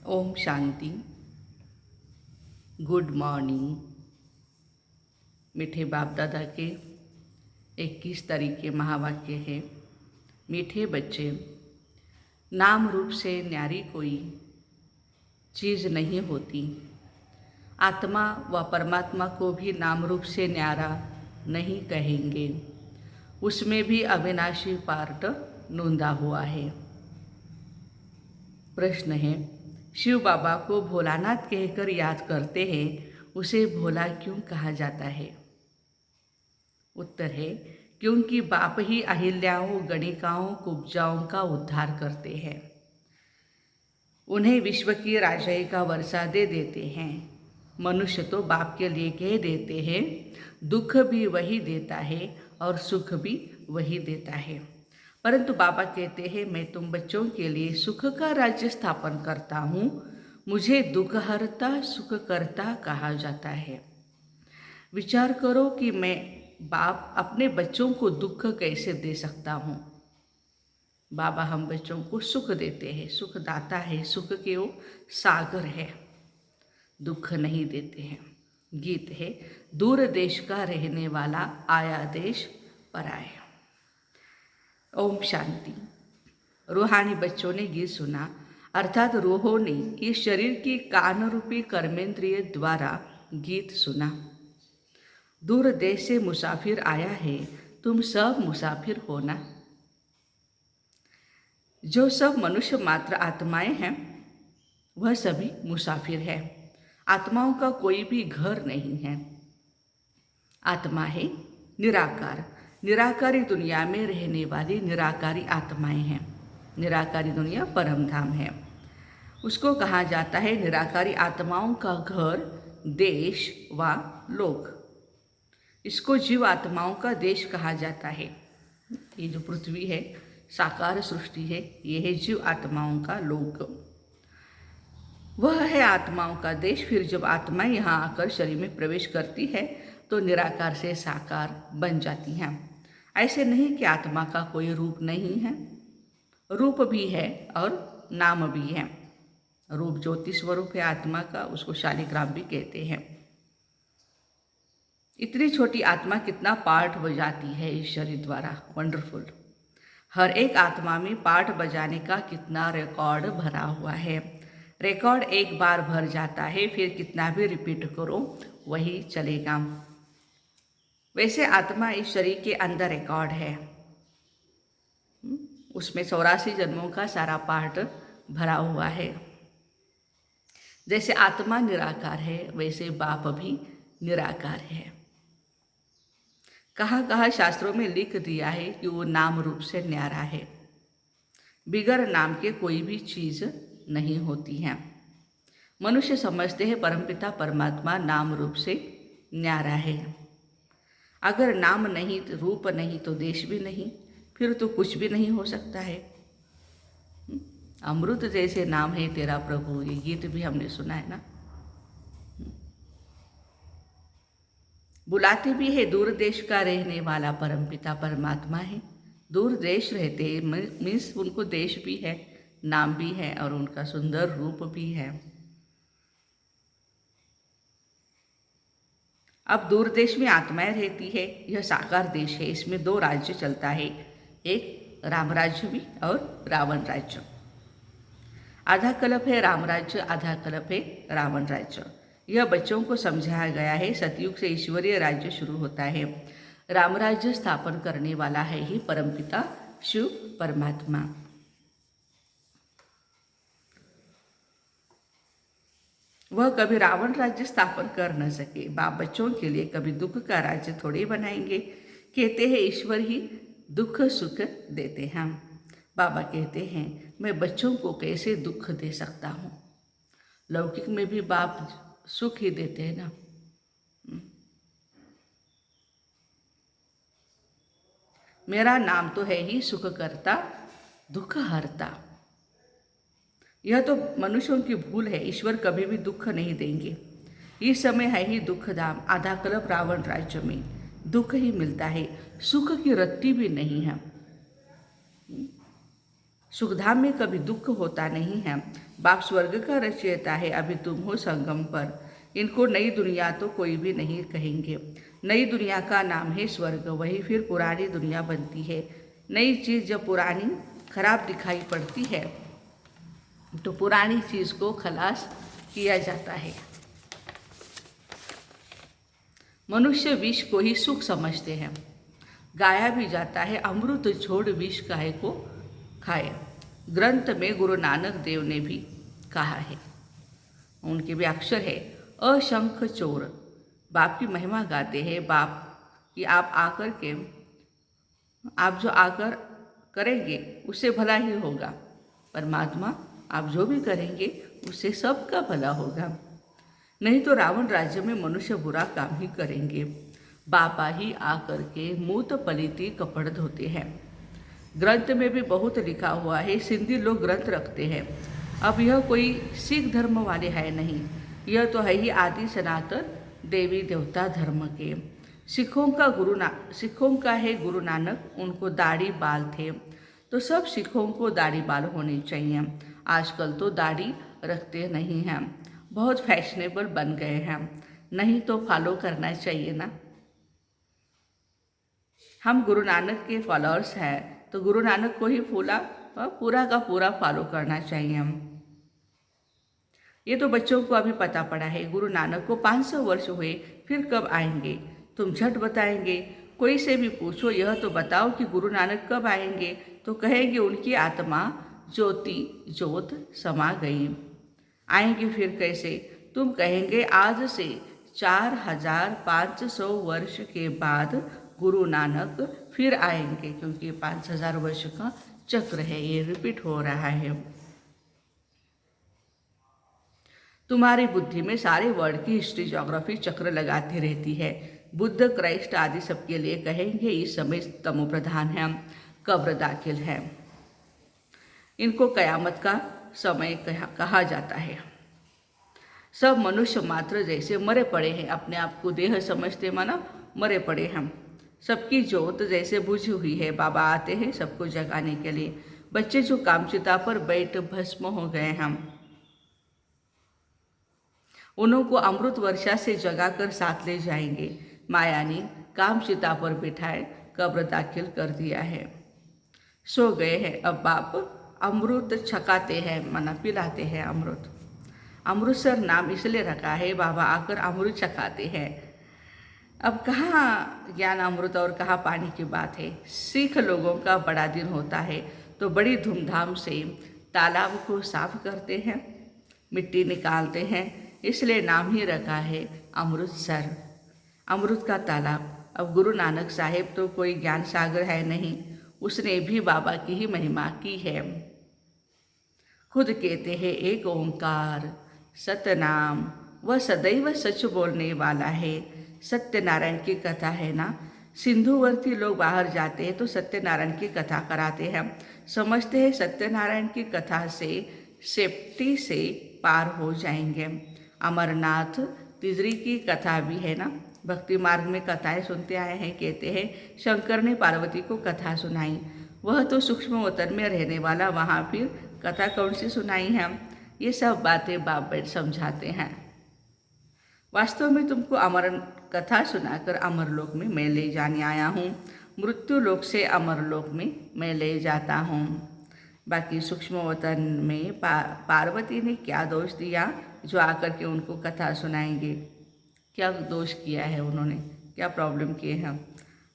Om Shanti. Good morning. मीठे बाप दादा के 21 तारीख के महावाक्य है। मीठे बच्चे, नाम रूप से न्यारी कोई चीज़ नहीं होती। आत्मा व परमात्मा को भी नाम रूप से न्यारा नहीं कहेंगे। उसमें भी अविनाशी पार्ट नूंदा हुआ है। प्रश्न है, शिव बाबा को भोलानाथ कहकर याद करते हैं, उसे भोला क्यों कहा जाता है? उत्तर है, क्योंकि बाप ही अहिल्याओं, गणिकाओं, कुब्जाओं का उद्धार करते हैं। उन्हें विश्व की राजाई का वर्षा दे देते हैं। मनुष्य तो बाप के लिए कह देते हैं, दुख भी वही देता है और सुख भी वही देता है। परंतु बाबा कहते हैं, मैं तुम बच्चों के लिए सुख का राज्य स्थापन करता हूँ। मुझे दुख हरता सुख करता कहा जाता है। विचार करो कि मैं बाप अपने बच्चों को दुख कैसे दे सकता हूँ। बाबा हम बच्चों को सुख देते हैं, सुख दाता है, सुख के वो सागर है, दुख नहीं देते हैं। गीत है, दूर देश का रहने वाला आया देश पर आया। ओम शांति। रूहानी बच्चों ने गीत सुना, अर्थात रूहों ने इस शरीर की कान रूपी कर्मेंद्रिय द्वारा गीत सुना। दूर देश से मुसाफिर आया है, तुम सब मुसाफिर हो ना। जो सब मनुष्य मात्र आत्माएं हैं, वह सभी मुसाफिर है। आत्माओं का कोई भी घर नहीं है। आत्मा है निराकार। निराकारी दुनिया में रहने वाली निराकारी आत्माएं हैं। निराकारी दुनिया परम धाम है। उसको कहा जाता है निराकारी आत्माओं का घर, देश व लोक। इसको जीव आत्माओं का देश कहा जाता है। ये जो पृथ्वी है, साकार सृष्टि है, ये है जीव आत्माओं का लोक। वह है आत्माओं का देश। फिर जब आत्मा यहाँ आकर शरीर में प्रवेश करती है तो निराकार से साकार बन जाती हैं। ऐसे नहीं कि आत्मा का कोई रूप नहीं है, रूप भी है और नाम भी है। रूप ज्योति स्वरूप है आत्मा का, उसको शालिग्राम भी कहते हैं। इतनी छोटी आत्मा कितना पाठ बजाती है इस शरीर द्वारा, वंडरफुल। हर एक आत्मा में पाठ बजाने का कितना रिकॉर्ड भरा हुआ है। रिकॉर्ड एक बार भर जाता है, फिर कितना भी रिपीट करो वही चलेगा। वैसे आत्मा इस शरीर के अंदर रिकॉर्ड है। उसमें 84 जन्मों का सारा पाठ भरा हुआ है। जैसे आत्मा निराकार है, वैसे बाप भी निराकार है। कहाँ कहाँ शास्त्रों में लिख दिया है कि वो नाम रूप से न्यारा है। बिगर नाम के कोई भी चीज़ नहीं होती है। मनुष्य समझते हैं परमपिता परमात्मा नाम रूप से न्यारा है। अगर नाम नहीं, रूप नहीं तो देश भी नहीं, फिर तो कुछ भी नहीं हो सकता है। अमृत जैसे नाम है तेरा प्रभु, ये गीत भी हमने सुना है ना। बुलाते भी है, दूर देश का रहने वाला परमपिता परमात्मा है। दूर देश रहते मीन्स उनको देश भी है, नाम भी है और उनका सुंदर रूप भी है। अब दूर देश में आत्माएं रहती है, यह साकार देश है। इसमें 2 राज्य चलता है, एक राम राज्य भी और रावण राज्य। आधा कल्प है राम राज्य, आधा कल्प है रावण राज्य। यह बच्चों को समझाया गया है। सतयुग से ईश्वरीय राज्य शुरू होता है। राम राज्य स्थापन करने वाला है ही परमपिता शिव परमात्मा। वह कभी रावण राज्य स्थापन कर न सके। बाप बच्चों के लिए कभी दुख का राज्य थोड़े बनाएंगे। कहते हैं ईश्वर ही दुख सुख देते हैं। बाबा कहते हैं, मैं बच्चों को कैसे दुख दे सकता हूँ। लौकिक में भी बाप सुख ही देते हैं ना। मेरा नाम तो है ही सुख करता दुख हरता। यह तो मनुष्यों की भूल है। ईश्वर कभी भी दुख नहीं देंगे। इस समय है ही दुख धाम। आधा कल्प रावण राज्य में दुख ही मिलता है, सुख की रत्ती भी नहीं है। सुखधाम में कभी दुख होता नहीं है। बाप स्वर्ग का रचयिता है, अभी तुम हो संगम पर। इनको नई दुनिया तो कोई भी नहीं कहेंगे। नई दुनिया का नाम है स्वर्ग, वही फिर पुरानी दुनिया बनती है। नई चीज़ जब पुरानी खराब दिखाई पड़ती है तो पुरानी चीज़ को खलास किया जाता है। मनुष्य विष को ही सुख समझते हैं। गाया भी जाता है, अमृत छोड़ विष काहे को खाए। ग्रंथ में गुरु नानक देव ने भी कहा है, उनके भी अक्षर है, अशंख चोर। बाप की महिमा गाते हैं, बाप कि आप जो आकर करेंगे उससे भला ही होगा। परमात्मा आप जो भी करेंगे उससे सबका भला होगा। नहीं तो रावण राज्य में मनुष्य बुरा काम ही करेंगे। बापा ही आकर के मूत पलीती कपड़ धोते हैं। ग्रंथ में भी बहुत लिखा हुआ है, सिंधी लोग ग्रंथ रखते हैं। अब यह कोई सिख धर्म वाले है नहीं, यह तो है ही आदि सनातन देवी देवता धर्म के। सिखों का है गुरु नानक, उनको दाढ़ी बाल थे, तो सब सिखों को दाढ़ी बाल होने चाहिए। आजकल तो दाढ़ी रखते नहीं हैं, बहुत फैशनेबल बन गए हैं, नहीं तो फॉलो करना चाहिए ना। हम गुरु नानक के फॉलोअर्स हैं तो गुरु नानक को ही पूरा का पूरा फॉलो करना चाहिए। ये तो बच्चों को अभी पता पड़ा है, गुरु नानक को 500 वर्ष हुए, फिर कब आएंगे? तुम झट बताएंगे। कोई से भी पूछो, यह तो बताओ कि गुरु नानक कब आएंगे, तो कहेंगे उनकी आत्मा ज्योति जोत समा गई। आएंगे फिर कैसे? तुम कहेंगे आज से 4500 वर्ष के बाद गुरु नानक फिर आएंगे, क्योंकि 5000 वर्ष का चक्र है, ये रिपीट हो रहा है। तुम्हारी बुद्धि में सारे वर्ड की हिस्ट्री ज्योग्राफी चक्र लगाती रहती है। बुद्ध क्राइस्ट आदि सबके लिए कहेंगे इस समय तमो प्रधान है, कब्र दाखिल है। इनको कयामत का समय कहा जाता है। सब मनुष्य मात्र जैसे मरे पड़े हैं, अपने आप को देह समझते माना मरे पड़े हैं। सबकी जोत जैसे बुझी हुई है, बाबा आते हैं सबको जगाने के लिए। बच्चे जो कामचिता पर बैठ भस्म हो गए हैं, उनको अमृत वर्षा से जगाकर साथ ले जाएंगे। माया ने कामचिता पर बिठाए कब्र दाखिल कर दिया है, सो गए हैं। अब बाप अमृत छकाते हैं, मना पिलाते हैं अमृत। अमृतसर नाम इसलिए रखा है, बाबा आकर अमृत छकाते हैं। अब कहाँ ज्ञान अमृत और कहाँ पानी की बात है। सिख लोगों का बड़ा दिन होता है तो बड़ी धूमधाम से तालाब को साफ करते हैं, मिट्टी निकालते हैं, इसलिए नाम ही रखा है अमृतसर, अमृत का तालाब। अब गुरु नानक साहेब तो कोई ज्ञान सागर है नहीं, उसने भी बाबा की ही महिमा की है। खुद कहते हैं एक ओंकार सतनाम, वह सदैव सच बोलने वाला है। सत्यनारायण की कथा है ना, सिंधुवर्ती लोग बाहर जाते हैं तो सत्यनारायण की कथा कराते हैं, समझते हैं सत्यनारायण की कथा से सेफ्टी से पार हो जाएंगे। अमरनाथ तिजरी की कथा भी है ना, भक्ति मार्ग में कथाएं सुनते आए हैं। कहते हैं शंकर ने पार्वती को कथा सुनाई, वह तो सूक्ष्म वतन में रहने वाला, वहाँ फिर कथा कौन सी सुनाई है? ये सब बातें बाप बैठ समझाते हैं। वास्तव में तुमको अमर कथा सुनाकर अमरलोक में मैं ले जाने आया हूँ, मृत्यु लोक से अमरलोक में मैं ले जाता हूँ। बाकी सूक्ष्म वतन में पार्वती ने क्या दोष दिया जो आकर के उनको कथा सुनाएंगे? क्या दोष किया है उन्होंने, क्या प्रॉब्लम किए हैं?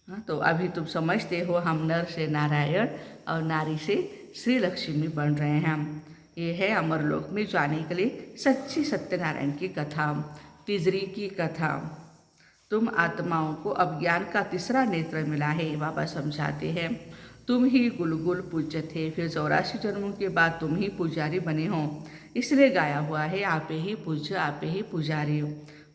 हाँ, तो अभी तुम समझते हो हम नर से नारायण और नारी से श्री लक्ष्मी बन रहे हैं। ये है अमरलोक में जाने के लिए सच्ची सत्यनारायण की कथा, तिजरी की कथा। तुम आत्माओं को अब ज्ञान का तीसरा नेत्र मिला है, बाबा समझाते हैं। तुम ही गुलगुल पूज्य थे, फिर 84 जन्मों के बाद तुम ही पुजारी बने हो, इसलिए गाया हुआ है आपे ही पूज्य आपे ही पुजारी हो।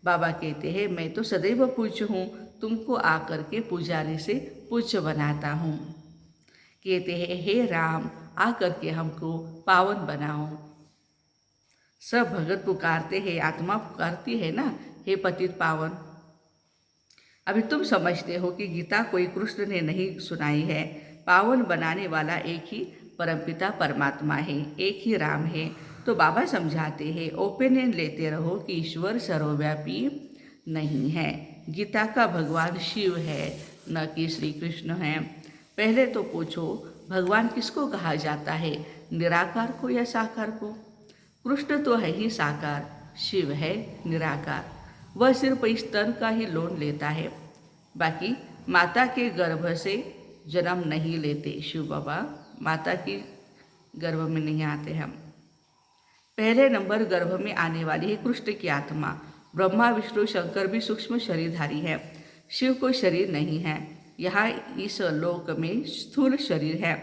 बाबा कहते हैं मैं तो सदैव पूज्य हूँ, तुमको आकर के पुजारी से पूज्य बनाता हूँ। कहते हैं हे राम आकर के हमको पावन बनाओ। सब भगत पुकारते हैं, आत्मा पुकारती है ना, हे पतित पावन। अभी तुम समझते हो कि गीता कोई कृष्ण ने नहीं सुनाई है। पावन बनाने वाला एक ही परमपिता परमात्मा है, एक ही राम है। तो बाबा समझाते हैं ओपिनियन लेते रहो कि ईश्वर सर्वव्यापी नहीं है। गीता का भगवान शिव है, न कि श्री कृष्ण है। पहले तो पूछो भगवान किसको कहा जाता है, निराकार को या साकार को? कृष्ण तो है ही साकार, शिव है निराकार। वह सिर्फ इस तन का ही लोन लेता है, बाकी माता के गर्भ से जन्म नहीं लेते। शिव बाबा माता की गर्भ में नहीं आते हम। पहले नंबर गर्भ में आने वाली है कृष्ण की आत्मा। ब्रह्मा विष्णु शंकर भी सूक्ष्म शरीरधारी है, शिव को शरीर नहीं है। यहाँ इस लोक में स्थूल शरीर है।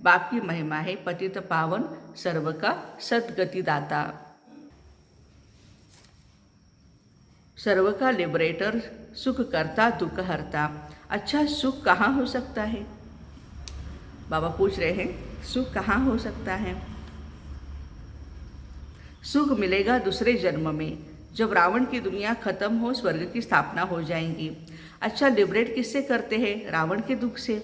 बाप की महिमा है पतित पावन, सर्व का सदगति दाता, सर्व का लिबरेटर, सुख करता दुख हरता। अच्छा सुख कहाँ हो सकता है? बाबा पूछ रहे हैं सुख कहाँ हो सकता है? सुख मिलेगा दूसरे जन्म में, जब रावण की दुनिया खत्म हो, स्वर्ग की स्थापना हो जाएगी। अच्छा लिबरेट किससे करते हैं? रावण के दुख से।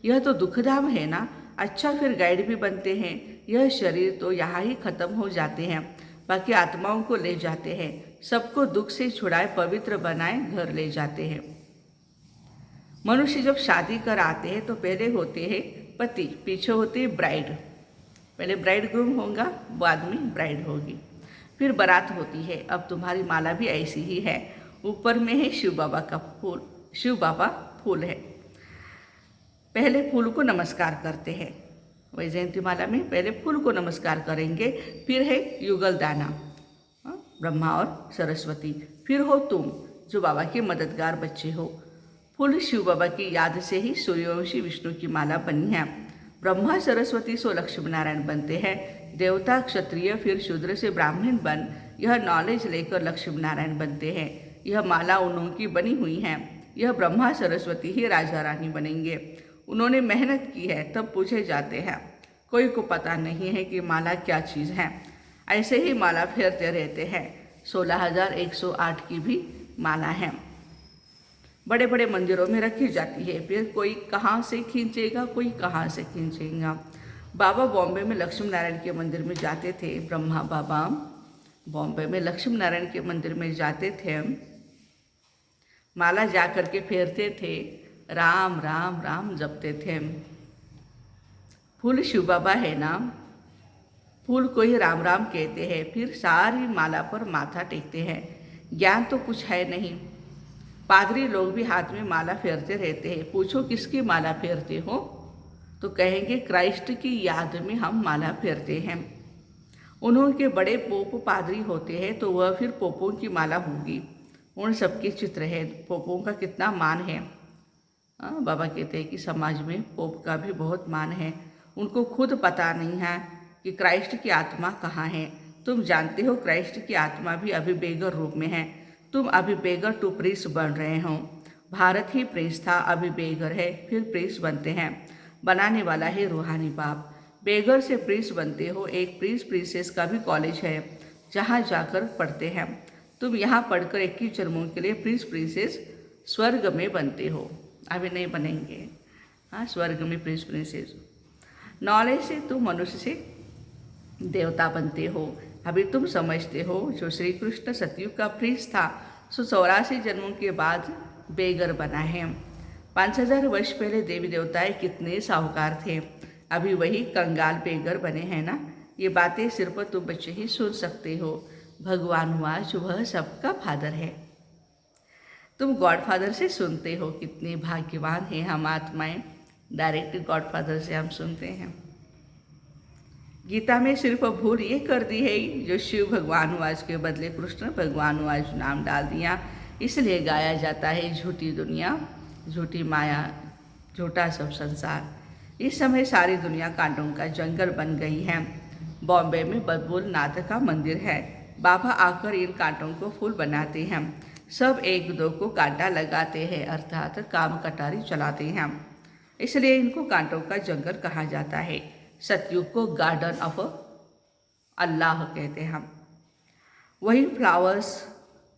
यह तो दुखधाम है ना। अच्छा फिर गाइड भी बनते हैं। यह शरीर तो यहाँ ही खत्म हो जाते हैं, बाकी आत्माओं को ले जाते हैं, सबको दुख से छुड़ाए पवित्र बनाए घर ले जाते हैं। मनुष्य जब शादी कर आते हैं तो पहले होते हैं पति, पीछे होती है ब्राइड। पहले ब्राइड ग्रूम होगा, बाद में ब्राइड होगी। फिर बारात होती है। अब तुम्हारी माला भी ऐसी ही है, ऊपर में है शिव बाबा का फूल, शिव बाबा फूल है। पहले फूल को नमस्कार करते हैं। वही जयंती माला में पहले फूल को नमस्कार करेंगे, फिर है युगल दाना, ब्रह्मा और सरस्वती, फिर हो तुम जो बाबा के मददगार बच्चे हो। फूल शिव बाबा की याद से ही सूर्यवंशी विष्णु की माला बनी है। ब्रह्मा सरस्वती सो लक्ष्मी नारायण बनते हैं, देवता क्षत्रिय फिर शूद्र से ब्राह्मण बन यह नॉलेज लेकर लक्ष्मी नारायण बनते हैं। यह माला उन्हों की बनी हुई है। यह ब्रह्मा सरस्वती ही राजा रानी बनेंगे। उन्होंने मेहनत की है तब पूछे जाते हैं। कोई को पता नहीं है कि माला क्या चीज़ है, ऐसे ही माला फेरते रहते हैं। 16,108 की भी माला है, बड़े बड़े मंदिरों में रखी जाती है। फिर कोई कहाँ से खींचेगा, कोई कहाँ से खींचेगा। बाबा बॉम्बे में लक्ष्मी नारायण के मंदिर में जाते थे। ब्रह्मा बाबा बॉम्बे में लक्ष्मी नारायण के मंदिर में जाते थे, माला जा कर के फेरते थे, राम राम राम जपते थे। फूल शिव बाबा है ना, फूल को ही राम राम कहते हैं, फिर सारी माला पर माथा टेकते हैं। ज्ञान तो कुछ है नहीं। पादरी लोग भी हाथ में माला फेरते रहते हैं। पूछो किसकी माला फेरते हो, तो कहेंगे क्राइस्ट की याद में हम माला फेरते हैं। उन्होंने बड़े पोप पादरी होते हैं तो वह फिर पोपों की माला होगी। उन सबके चित्र है, पोपों का कितना मान है। बाबा कहते हैं कि समाज में पोप का भी बहुत मान है। उनको खुद पता नहीं है कि क्राइस्ट की आत्मा कहाँ है। तुम जानते हो क्राइस्ट की आत्मा भी अभी बेगर रूप में है। तुम अभी बेगर टू प्रिंस बन रहे हो। भारत ही प्रिंस था, अभी बेगर है, फिर प्रिंस बनते हैं। बनाने वाला है रूहानी बाप। बेगर से प्रिंस बनते हो। एक प्रिंस प्रिंसेस का भी कॉलेज है जहाँ जाकर पढ़ते हैं। तुम यहाँ पढ़कर 21 जन्मों के लिए प्रिंस प्रिंसेस स्वर्ग में बनते हो, अभी नहीं बनेंगे। हाँ, स्वर्ग में प्रिंस प्रिंसेस। नॉलेज से तुम मनुष्य से देवता बनते हो। अभी तुम समझते हो जो श्री कृष्ण सतयुग का प्रिंस था सो 84 जन्मों के बाद बेगर बना है। 5000 वर्ष पहले देवी देवताएं कितने साहूकार थे, अभी वही कंगाल बेगर बने हैं ना। ये बातें सिर्फ तुम बच्चे ही सुन सकते हो। भगवान हुआ जो वह सबका फादर है। तुम गॉड फादर से सुनते हो, कितने भाग्यवान हैं हम आत्माएं, डायरेक्ट गॉड फादर से हम सुनते हैं। गीता में सिर्फ भूल ये कर दी है जो शिव भगवान हुआज के बदले कृष्ण भगवान हुआज नाम डाल दिया, इसलिए गाया जाता है झूठी दुनिया, झूठी माया, झूठा सब संसार। इस समय सारी दुनिया कांटों का जंगल बन गई है। बॉम्बे में बद्रीनाथ का मंदिर है। बाबा आकर इन कांटों को फूल बनाते हैं। सब एक दो को कांटा लगाते हैं, अर्थात काम कटारी चलाते हैं, इसलिए इनको कांटों का जंगल कहा जाता है। सतयुग को गार्डन ऑफ अल्लाह कहते हैं हम। वही फ्लावर्स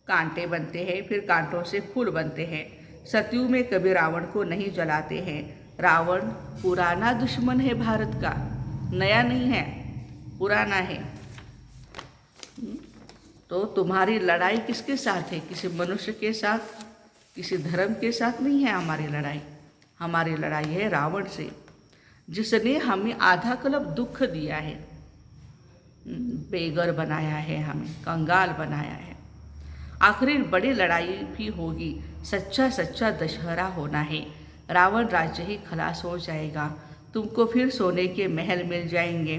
कांटे बनते हैं, फिर कांटों से फूल बनते हैं। सतयुग में कभी रावण को नहीं जलाते हैं। रावण पुराना दुश्मन है भारत का, नया नहीं है, पुराना है। तो तुम्हारी लड़ाई किसके साथ है? किसी मनुष्य के साथ, किसी धर्म के साथ नहीं है हमारी लड़ाई। हमारी लड़ाई है रावण से, जिसने हमें आधा कल्प दुख दिया है, बेघर बनाया है, हमें कंगाल बनाया है। आखिरी बड़ी लड़ाई भी होगी, सच्चा सच्चा दशहरा होना है। रावण राज्य ही खलास हो जाएगा, तुमको फिर सोने के महल मिल जाएंगे।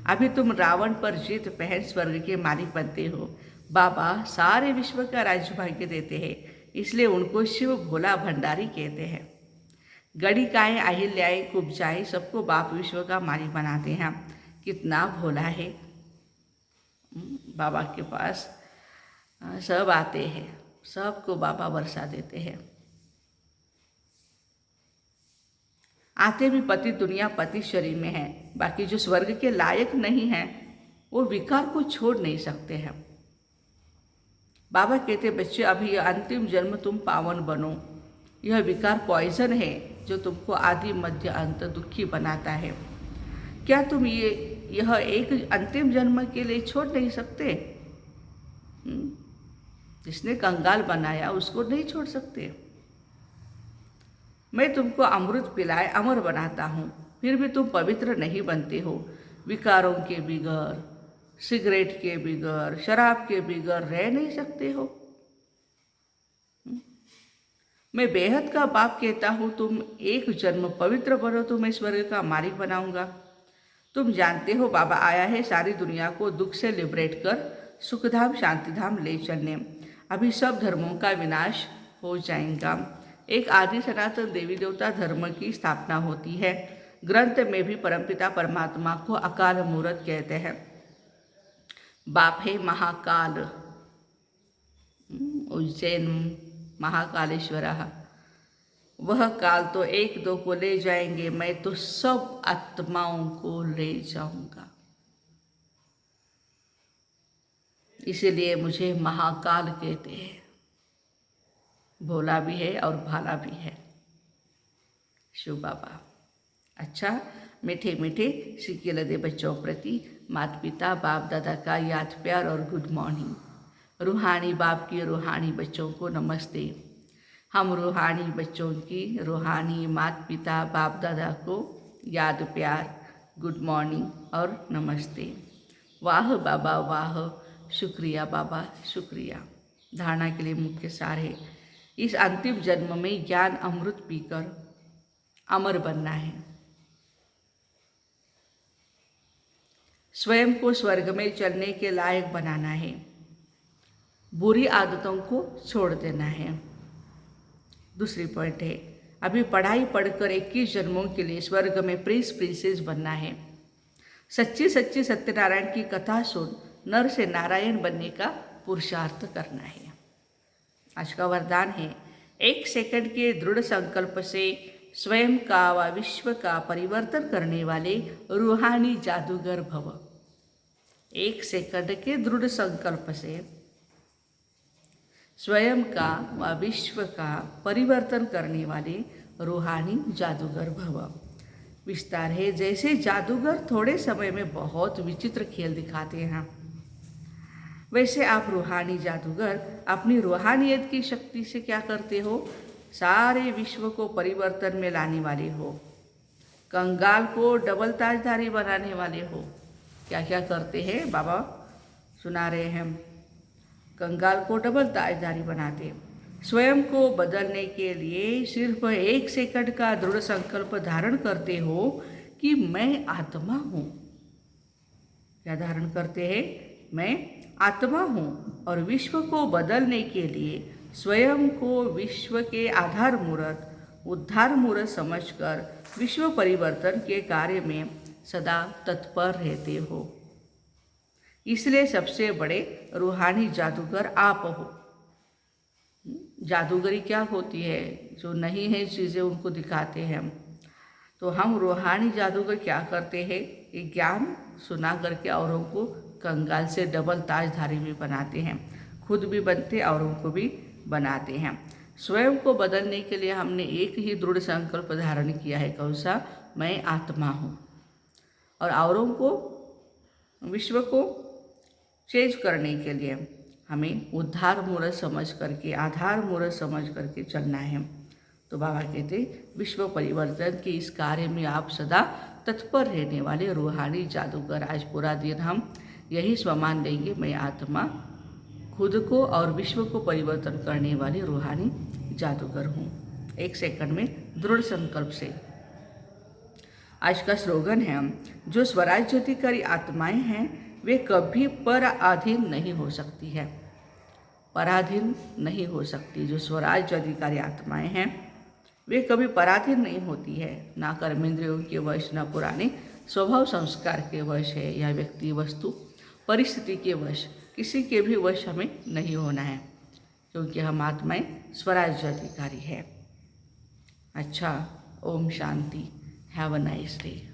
अभी तुम रावण पर जीत पहन स्वर्ग के मालिक बनते हो। बाबा सारे विश्व का राज्यभाग्य देते हैं, इसलिए उनको शिव भोला भंडारी कहते हैं। गणिकाएँ, अहिल्याएँ, कुब्जाएँ सबको बाप विश्व का मालिक बनाते हैं। कितना भोला है। बाबा के पास सब आते हैं, सबको बाबा वर्षा देते हैं। आते भी पति दुनिया पति शरीर में है, बाकी जो स्वर्ग के लायक नहीं है वो विकार को छोड़ नहीं सकते हैं। बाबा कहते बच्चे अभी यह अंतिम जन्म तुम पावन बनो। यह विकार पॉइजन है जो तुमको आदि मध्य अंत दुखी बनाता है। क्या तुम यह एक अंतिम जन्म के लिए छोड़ नहीं सकते? जिसने कंगाल बनाया उसको नहीं छोड़ सकते। मैं तुमको अमृत पिलाए अमर बनाता हूँ, फिर भी तुम पवित्र नहीं बनते हो। विकारों के बिगर, सिगरेट के बिगर, शराब के बिगर रह नहीं सकते हो। मैं बेहद का बाप कहता हूँ, तुम एक जन्म पवित्र बनो तो मैं स्वर्ग का मालिक बनाऊंगा। तुम जानते हो बाबा आया है सारी दुनिया को दुख से लिबरेट कर सुखधाम शांतिधाम ले चलने। अभी सब धर्मों का विनाश हो जाएगा। एक आदि सनातन देवी देवता धर्म की स्थापना होती है। ग्रंथ में भी परमपिता परमात्मा को अकाल मूर्त कहते हैं। बाप है महाकाल, उज्जैन महाकालेश्वर। वह काल तो एक दो को ले जाएंगे, मैं तो सब आत्माओं को ले जाऊंगा। इसीलिए मुझे महाकाल कहते हैं। भोला भी है और भाला भी है शिव बाबा। अच्छा, मीठे मीठे सिक्के लदे बच्चों प्रति माता पिता बाप दादा का याद प्यार और गुड मॉर्निंग। रूहानी बाप की रूहानी बच्चों को नमस्ते। हम रूहानी बच्चों की रूहानी माता पिता बाप दादा को याद प्यार, गुड मॉर्निंग और नमस्ते। वाह बाबा वाह, शुक्रिया बाबा शुक्रिया। धारणा के लिए मुख्य सार है, इस अंतिम जन्म में ज्ञान अमृत पीकर अमर बनना है। स्वयं को स्वर्ग में चलने के लायक बनाना है। बुरी आदतों को छोड़ देना है। दूसरी पॉइंट है, अभी पढ़ाई पढ़कर 21 जन्मों के लिए स्वर्ग में प्रिंस प्रिंसेस बनना है। सच्ची सच्ची सत्यनारायण की कथा सुन नर से नारायण बनने का पुरुषार्थ करना है। आज का वरदान है, 1 सेकंड के दृढ़ संकल्प से स्वयं का व विश्व का परिवर्तन करने वाले रूहानी जादूगर भव। 1 सेकंड के दृढ़ संकल्प से स्वयं का व विश्व का परिवर्तन करने वाले रूहानी जादूगर भव। विस्तार है, जैसे जादूगर थोड़े समय में बहुत विचित्र खेल दिखाते हैं, वैसे आप रूहानी जादूगर अपनी रूहानियत की शक्ति से क्या करते हो? सारे विश्व को परिवर्तन में लाने वाले हो। कंगाल को डबल ताजधारी बनाने वाले हो। क्या क्या करते हैं बाबा सुना रहे हैं। कंगाल को डबल ताजधारी बनाते। स्वयं को बदलने के लिए सिर्फ 1 सेकंड का दृढ़ संकल्प धारण करते हो कि मैं आत्मा हूँ। क्या धारण करते हैं? मैं आत्मा हूँ। और विश्व को बदलने के लिए स्वयं को विश्व के आधार मूर्त, उद्धार मूर्त समझकर विश्व परिवर्तन के कार्य में सदा तत्पर रहते हो। इसलिए सबसे बड़े रूहानी जादूगर आप हो। जादूगरी क्या होती है? जो नहीं है चीज़ें उनको दिखाते हैं हम। तो हम रूहानी जादूगर क्या करते हैं? ये ज्ञान सुना करके औरों को कंगाल से डबल ताजधारी भी बनाते हैं, खुद भी बनते औरों को भी बनाते हैं। स्वयं को बदलने के लिए हमने एक ही दृढ़ संकल्प धारण किया है, कौन सा? मैं आत्मा हूँ। और औरों को, विश्व को चेंज करने के लिए हमें उद्धार मूर्त समझ करके, आधार मूर्त समझ करके चलना है। तो बाबा कहते विश्व परिवर्तन के इस कार्य में आप सदा तत्पर रहने वाले रूहानी जादूगर, आज पूरा दिन हम यही स्वमान देंगे, मैं आत्मा खुद को और विश्व को परिवर्तन करने वाली रूहानी जादूगर हूँ। 1 सेकंड में दृढ़ संकल्प से। आज का स्लोगन है, जो स्वराज्याधिकारी आत्माएं हैं वे कभी पराधीन नहीं हो सकती है, पराधीन नहीं हो सकती। जो स्वराज्याधिकारी आत्माएं हैं वे कभी पराधीन नहीं होती है, ना कर्मेंद्रियों के वश, न पुराने स्वभाव संस्कार के वश है, या व्यक्ति वस्तु परिस्थिति के वश, किसी के भी वश हमें नहीं होना है, क्योंकि हम आत्माएं स्वराज्याधिकारी है। अच्छा, ओम शांति। Have a nice day.